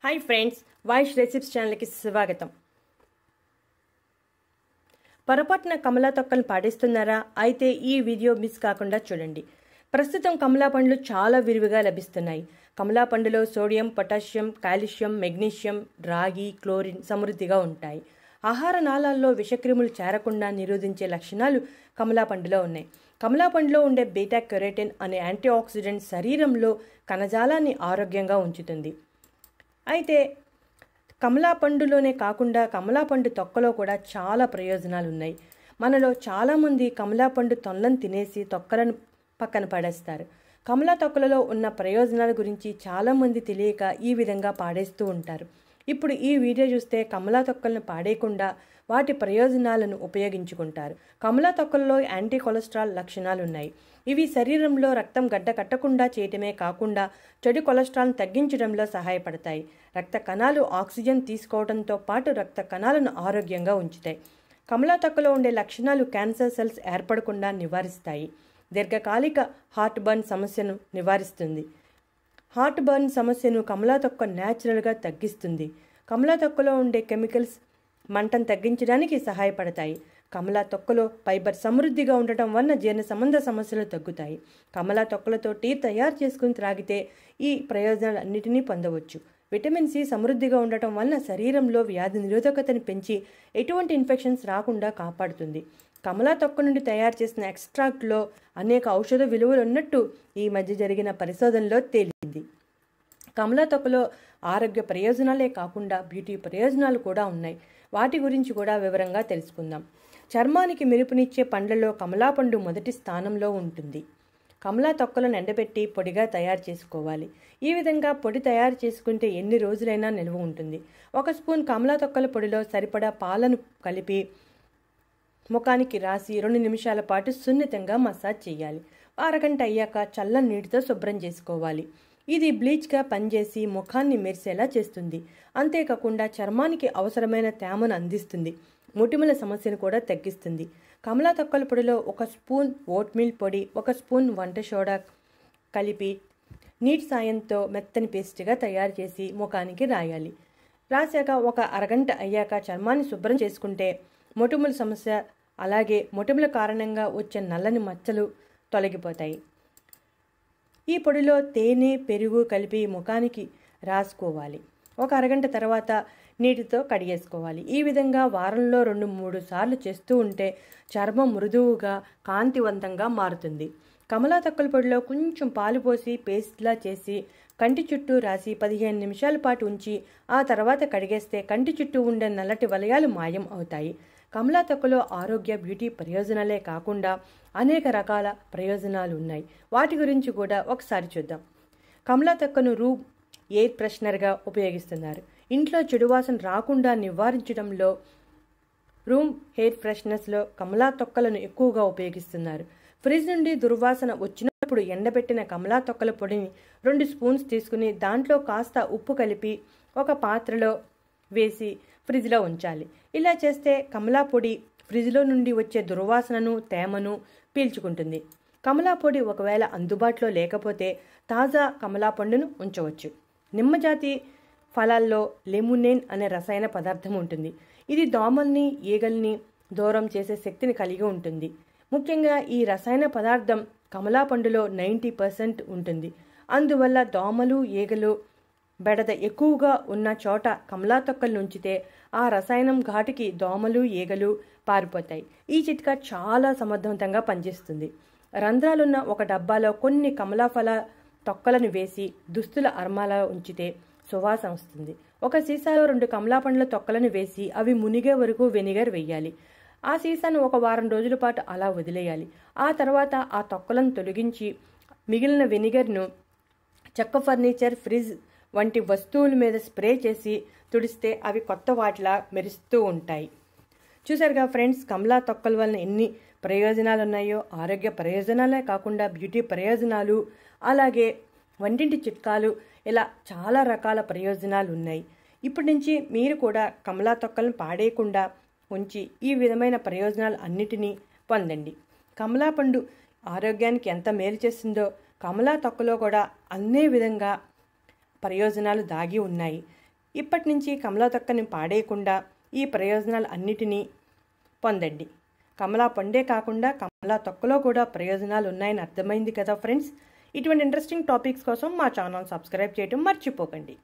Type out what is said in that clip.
Hi friends वाइश रेसिप्स channel की स्वागतम। పొరపాటున కమలా తొక్కలను పాడేస్తున్నారా? అయితే ఈ వీడియో మిస్ కాకుండా చూడండి. ప్రస్తుతం కమలా పండ్లు చాలా విరివిగా లభిస్తున్నాయి. కమలా పండులో సోడియం, పొటాషియం, కాల్షియం, మెగ్నీషియం, రాగి, క్లోరిన్ సమృద్ధిగా ఉంటాయి. ఆహార నాళాల్లో విషక్రిములు చేరకుండా నిరోధించే లక్షణాలు కమలా పండులో ఉన్నాయి. కమలా పండులో ఉండే బీటా కెరోటిన్ అనే యాంటీ ఆక్సిడెంట్ శరీరంలో కణజాలాన్ని ఆరోగ్యంగా ఉంచుతుంది. అయితే కమలా పండులోనే కాకుండా కమలా పండు తొక్కలో కూడా చాలా ప్రయోజనాలు ఉన్నాయి. మనలో చాలామంది కమలా పండు తొనలను తినేసి తొక్కలను పక్కన పడేస్తారు. కమలా తొక్కలలో ఉన్న ప్రయోజనాల గురించి చాలామంది తెలియక ఈ విధంగా పాడేస్తూ ఉంటారు. ఇప్పుడు ఈ వీడియో చూస్తే కమలా తొక్కలను పాడేయకుండా వాటి ప్రయోజనాలను ఉపయోగించుకుంటారు. కమలా తొక్కలలో యాంటీ కొలెస్ట్రాల్ లక్షణాలు ఉన్నాయి. ఇవి శరీరంలో రక్తం గడ్డ కట్టకుండా చేయటమే కాకుండా చెడు కొలెస్ట్రాల్ను తగ్గించడంలో సహాయపడతాయి. రక్త కణాలు ఆక్సిజన్ తీసుకోవడంతో పాటు రక్త కణాలను ఆరోగ్యంగా ఉంచుతాయి. కమలా తొక్కలో ఉండే లక్షణాలు క్యాన్సర్ సెల్స్ ఏర్పడకుండా నివారిస్తాయి. దీర్ఘకాలిక హార్ట్ బర్న్ సమస్యను నివారిస్తుంది. హార్ట్ బర్న్ సమస్యను కమలా తొక్క న్యాచురల్గా తగ్గిస్తుంది. కమలా తొక్కలో ఉండే కెమికల్స్ మంటను తగ్గించడానికి సహాయపడతాయి. కమలా తొక్కలో ఫైబర్ సమృద్ధిగా ఉండటం వలన జీర్ణ సంబంధ సమస్యలు తగ్గుతాయి. కమలా తొక్కలతో టీ తయారు చేసుకుని త్రాగితే ఈ ప్రయోజనాలన్నిటినీ పొందవచ్చు. విటమిన్ సి సమృద్ధిగా ఉండటం వలన శరీరంలో వ్యాధి నిరోధకతను పెంచి ఎటువంటి ఇన్ఫెక్షన్స్ రాకుండా కాపాడుతుంది. కమలా తొక్క నుండి తయారు చేసిన ఎక్స్ట్రాక్ట్లో అనేక ఔషధ విలువలు ఉన్నట్టు ఈ మధ్య జరిగిన పరిశోధనలో తేలింది. కమలా తొక్కలో ఆరోగ్య ప్రయోజనాలే కాకుండా బ్యూటీ ప్రయోజనాలు కూడా ఉన్నాయి. వాటి గురించి కూడా వివరంగా తెలుసుకుందాం. చర్మానికి మెరుపునిచ్చే పండ్లలో కమలా పండు మొదటి స్థానంలో ఉంటుంది. కమలా తొక్కలను ఎండబెట్టి పొడిగా తయారు చేసుకోవాలి. ఈ విధంగా పొడి తయారు చేసుకుంటే ఎన్ని రోజులైనా నిల్వ ఉంటుంది. 1 స్పూన్ కమలా తొక్కల పొడిలో సరిపడా పాలను కలిపి ముఖానికి రాసి 2 నిమిషాల పాటు సున్నితంగా మసాజ్ చేయాలి. అరగంట అయ్యాక చల్లని నీటితో శుభ్రం చేసుకోవాలి. ఇది బ్లీచ్గా పనిచేసి ముఖాన్ని మెరిసేలా చేస్తుంది. అంతేకాకుండా చర్మానికి అవసరమైన తేమను అందిస్తుంది. మొటిమల సమస్యను కూడా తగ్గిస్తుంది. కమలా తొక్కల పొడిలో 1 స్పూన్ ఓట్మీల్ పొడి, 1 స్పూన్ వంట సోడా కలిపి నీటి సాయంతో మెత్తని పేస్ట్గా తయారు చేసి ముఖానికి రాయాలి. రాశాక 1 అరగంట అయ్యాక చర్మాన్ని శుభ్రం చేసుకుంటే మొటిమల సమస్య అలాగే మొటిమల కారణంగా వచ్చే నల్లని మచ్చలు తొలగిపోతాయి. ఈ పొడిలో తేనె, పెరుగు కలిపి ముఖానికి రాసుకోవాలి. 1 అరగంట తర్వాత నీటితో కడిగేసుకోవాలి. ఈ విధంగా వారంలో 2-3 సార్లు చేస్తూ ఉంటే చర్మం మృదువుగా కాంతివంతంగా మారుతుంది. కమలా తొక్కల పొడిలో కొంచెం పాలు పోసి పేస్ట్లా చేసి కంటి చుట్టూ రాసి 15 నిమిషాల పాటు ఉంచి ఆ తర్వాత కడిగేస్తే కంటి చుట్టూ ఉండే నల్లటి వలయాలు మాయం అవుతాయి. కమలా తొక్కలో ఆరోగ్య బ్యూటీ ప్రయోజనాలే కాకుండా అనేక రకాల ప్రయోజనాలు ఉన్నాయి. వాటి గురించి కూడా ఒకసారి చూద్దాం. కమలా తొక్కను రూమ్ ఎయిర్ ఫ్రెషనర్గా ఉపయోగిస్తున్నారు. ఇంట్లో చెడు వాసన రాకుండా నివారించడంలో రూమ్ ఎయిర్ ఫ్రెషనర్స్లో కమలా తొక్కలను ఎక్కువగా ఉపయోగిస్తున్నారు. ఫ్రిడ్జ్ నుండి దుర్వాసన వచ్చినప్పుడు ఎండబెట్టిన కమలా తొక్కల పొడిని 2 స్పూన్స్ తీసుకుని దాంట్లో కాస్త ఉప్పు కలిపి ఒక పాత్రలో వేసి ఫ్రిడ్జ్లో ఉంచాలి. ఇలా చేస్తే కమలా పొడి ఫ్రిడ్జ్లో నుండి వచ్చే దుర్వాసనను, తేమను పీల్చుకుంటుంది. కమలా పొడి ఒకవేళ అందుబాటులో లేకపోతే తాజా కమలా పండును ఉంచవచ్చు. నిమ్మజాతి ఫలాల్లో లెమునేన్ అనే రసాయన పదార్థం ఉంటుంది. ఇది దోమల్ని, ఈగల్ని దూరం చేసే శక్తిని కలిగి ఉంటుంది. ముఖ్యంగా ఈ రసాయన పదార్థం కమలా పండులో 90% ఉంటుంది. అందువల్ల దోమలు, ఈగలు బెడద ఎక్కువగా ఉన్న చోట కమలా తొక్కలు ఉంచితే ఆ రసాయనం ఘాటుకి దోమలు, ఈగలు పారిపోతాయి. ఈ చిట్కా చాలా సమర్థవంతంగా పనిచేస్తుంది. రంధ్రాలున్న ఒక డబ్బాలో కొన్ని కమలా ఫల తొక్కలను వేసి దుస్తుల అర్మాలా ఉంచితే సువాసన వస్తుంది. ఒక సీసాలో 2 కమలా పండ్ల తొక్కలను వేసి అవి మునిగే వరకు వెనిగర్ వేయాలి. ఆ సీసాను 1 వారం రోజుల పాటు అలా వదిలేయాలి. ఆ తర్వాత ఆ తొక్కలను తొలగించి మిగిలిన వెనిగర్ను చెక్క ఫర్నిచర్, ఫ్రిడ్జ్ వంటి వస్తువుల మీద స్ప్రే చేసి తుడిస్తే అవి కొత్త వాటిలా మెరుస్తూ ఉంటాయి. చూసారుగా ఫ్రెండ్స్, కమలా తొక్కల వలన ఎన్ని ప్రయోజనాలు ఉన్నాయో. ఆరోగ్య ప్రయోజనాలే కాకుండా బ్యూటీ ప్రయోజనాలు, అలాగే వంటింటి చిట్కాలు, ఇలా చాలా రకాల ప్రయోజనాలు ఉన్నాయి. ఇప్పటి నుంచి మీరు కూడా కమలా తొక్కలను పాడేయకుండా ఉంచి ఈ విధమైన ప్రయోజనాలు అన్నిటినీ పొందండి. కమలా పండు ఆరోగ్యానికి ఎంత మేలు చేస్తుందో కమలా తొక్కలో కూడా అన్నే విధంగా ప్రయోజనాలు దాగి ఉన్నాయి. ఇప్పటి నుంచి కమలా తొక్కని పాడేయకుండా ఈ ప్రయోజనాలు అన్నిటినీ పొందండి. కమలా పండే కాకుండా కమలా తొక్కలో కూడా ప్రయోజనాలు ఉన్నాయని అర్థమైంది కదా ఫ్రెండ్స్. ఇటువంటి ఇంట్రెస్టింగ్ టాపిక్స్ కోసం మా ఛానల్ సబ్స్క్రైబ్ చేయడం మర్చిపోకండి.